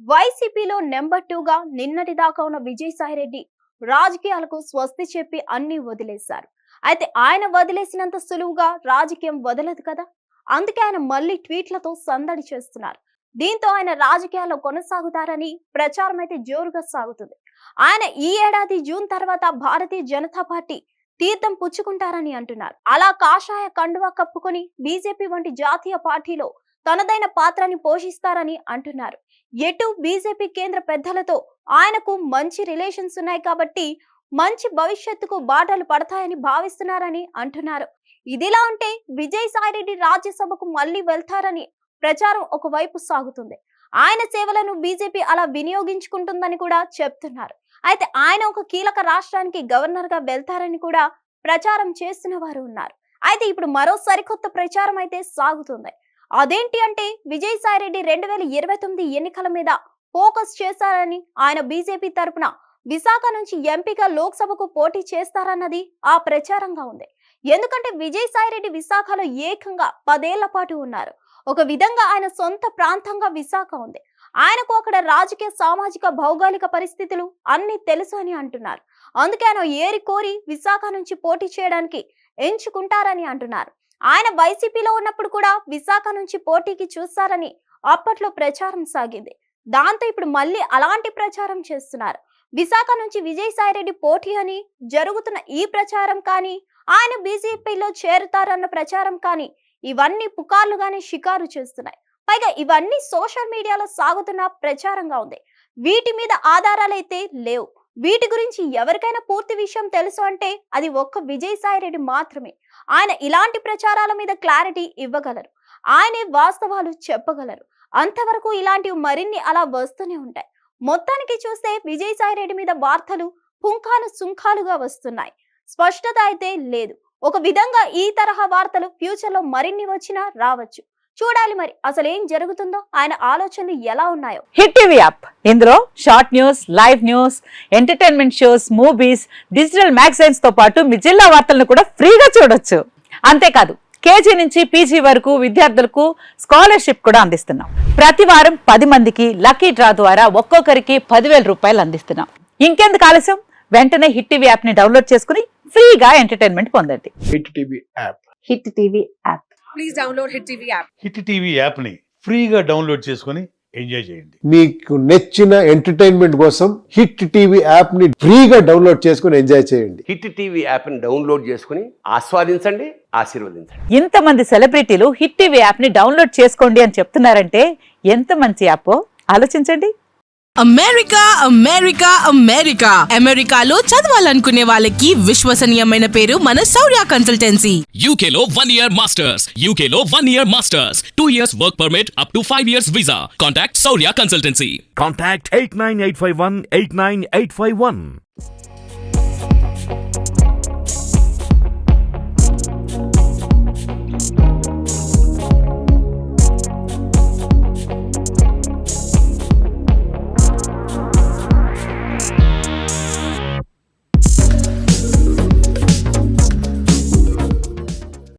వైసీపీలో నెంబర్ 2గా నిన్నటిదాకా ఉన్న విజయసాయిరెడ్డి రాజకీయాలకు స్వస్తి చెప్పి అన్ని వదిలేశారు. అయితే ఆయన వదిలేసినంత సులువుగా రాజకీయం వదలదు కదా. అందుకే ఆయన మళ్ళీ ట్వీట్లతో సందడి చేస్తున్నారు. దీంతో ఆయన రాజకీయాల్లో కొనసాగుతారని ప్రచారం అయితే జోరుగా సాగుతుంది. ఆయన ఈ ఏడాది జూన్ తర్వాత భారతీయ జనతా పార్టీ తీర్థం పుచ్చుకుంటారని అంటున్నారు. అలా కాషాయ కండువా కప్పుకొని బీజేపీ వంటి జాతీయ పార్టీలో తనదైన పాత్రని పోషిస్తారని అంటున్నారు. ఎటు బీజేపీ కేంద్ర పెద్దలతో ఆయనకు మంచి రిలేషన్స్ ఉన్నాయి కాబట్టి మంచి భవిష్యత్తుకు బాటలు పడతాయని భావిస్తున్నారని అంటున్నారు. ఇదిలా ఉంటే విజయసాయిరెడ్డి రాజ్యసభకు మళ్లీ వెళ్తారని ప్రచారం ఒకవైపు సాగుతుంది. ఆయన సేవలను బీజేపీ అలా వినియోగించుకుంటుందని కూడా చెప్తున్నారు. అయితే ఆయన ఒక కీలక రాష్ట్రానికి గవర్నర్ గా వెళ్తారని కూడా ప్రచారం చేస్తున్న వారు ఉన్నారు. అయితే ఇప్పుడు మరో సరికొత్త ప్రచారం అయితే సాగుతుంది. అదేంటి అంటే విజయసాయిరెడ్డి 2029 ఎన్నికల మీద ఫోకస్ చేశారని, ఆయన బీజేపీ తరపున విశాఖ నుంచి ఎంపీగా లోక్సభకు పోటీ చేస్తారన్నది ఆ ప్రచారంగా ఉంది. ఎందుకంటే విజయసాయిరెడ్డి విశాఖలో ఏకంగా 10 ఏళ్ల పాటు ఉన్నారు. ఒక విధంగా ఆయన సొంత ప్రాంతంగా విశాఖ ఉంది. ఆయనకు అక్కడ రాజకీయ, సామాజిక, భౌగోళిక పరిస్థితులు అన్ని తెలుసు అని అంటున్నారు. అందుకే ఆయన ఏరి కోరి విశాఖ నుంచి పోటీ చేయడానికి ఎంచుకుంటారని అంటున్నారు. ఆయన వైసీపీలో ఉన్నప్పుడు కూడా విశాఖ నుంచి పోటీకి చూస్తారని అప్పట్లో ప్రచారం సాగింది. దాంతో ఇప్పుడు మళ్ళీ అలాంటి ప్రచారం చేస్తున్నారు. విశాఖ నుంచి విజయసాయిరెడ్డి పోటీ అని జరుగుతున్న ఈ ప్రచారం కానీ, ఆయన బీజేపీలో చేరుతారన్న ప్రచారం కానీ, ఇవన్నీ పుకార్లుగానే షికారు చేస్తున్నాయి. పైగా ఇవన్నీ సోషల్ మీడియాలో సాగుతున్న ప్రచారంగా ఉంది. వీటి మీద ఆధారాలైతే లేవు. వీటి గురించి ఎవరికైనా పూర్తి విషయం తెలుసు అంటే అది ఒక్క విజయసాయిరెడ్డి మాత్రమే. ఆయన ఇలాంటి ప్రచారాల మీద క్లారిటీ ఇవ్వగలరు. ఆయనే వాస్తవాలు చెప్పగలరు. అంతవరకు ఇలాంటివి మరిన్ని అలా వస్తూనే ఉంటాయి. మొత్తానికి చూస్తే విజయసాయిరెడ్డి మీద వార్తలు పుంఖాను సుంఖాలుగా వస్తున్నాయి. స్పష్టత అయితే లేదు. ఒక విధంగా ఈ తరహా వార్తలు ఫ్యూచర్ లో మరిన్ని వచ్చినా రావచ్చు. చూడాలి మరి అసలు ఏం జరుగుతుందో, ఆయన ఆలోచనలు ఎలా ఉన్నాయో. హిట్ టీవీ యాప్, ఇందులో short news, live news, entertainment shows, movies, digital magazines తో పాటు మీ జిల్లా వార్తలను కూడా ఫ్రీగా చూడొచ్చు. అంతేకాదు కేజీ నుంచి పీజీ వరకు విద్యార్థులకు స్కాలర్షిప్ కూడా అందిస్తున్నాం. ప్రతి వారం 10 మందికి లక్కీ డ్రా ద్వారా ఒక్కొక్కరికి 10,000 రూపాయలు అందిస్తున్నాం. ఇంకెందుకు ఆలస్యం, వెంటనే హిట్ టీవీ యాప్ ని డౌన్లోడ్ చేసుకుని ఫ్రీగా ఎంటర్టైన్మెంట్ పొందండి. Hit TV app. Hit TV app. Please download hit TV app. Hit TV app ని ఫ్రీగా డౌన్లోడ్ చేసుకొని ఎంజాయ్ చేయండి. మీకు నచ్చిన ఎంటర్టైన్మెంట్ కోసం హిట్ టీవీ యాప్ ని ఫ్రీగా డౌన్లోడ్ చేసుకొని ఎంజాయ్ చేయండి. హిట్ టీవీ యాప్ ని డౌన్లోడ్ చేసుకుని ఆస్వాదించండి, ఆశీర్వదించండి. ఇంతమంది సెలబ్రిటీలు హిట్ టీవీ యాప్ ని డౌన్లోడ్ చేసుకోండి అని చెప్తున్నారంటే ఎంత మంచి యాప్ ఆలోచించండి. అమెరికా అమెరికా అమెరికా అమెరికాలో చదవాలనుకునే వాళ్ళకి విశ్వసనీయమైన పేరు మన శౌర్య కన్సల్టెన్సీ. UK లో 1 year masters. UK లో 1 year masters. 2 years work permit up to 5 years visa. Contact Saurya Consultancy. Contact 89851 89851.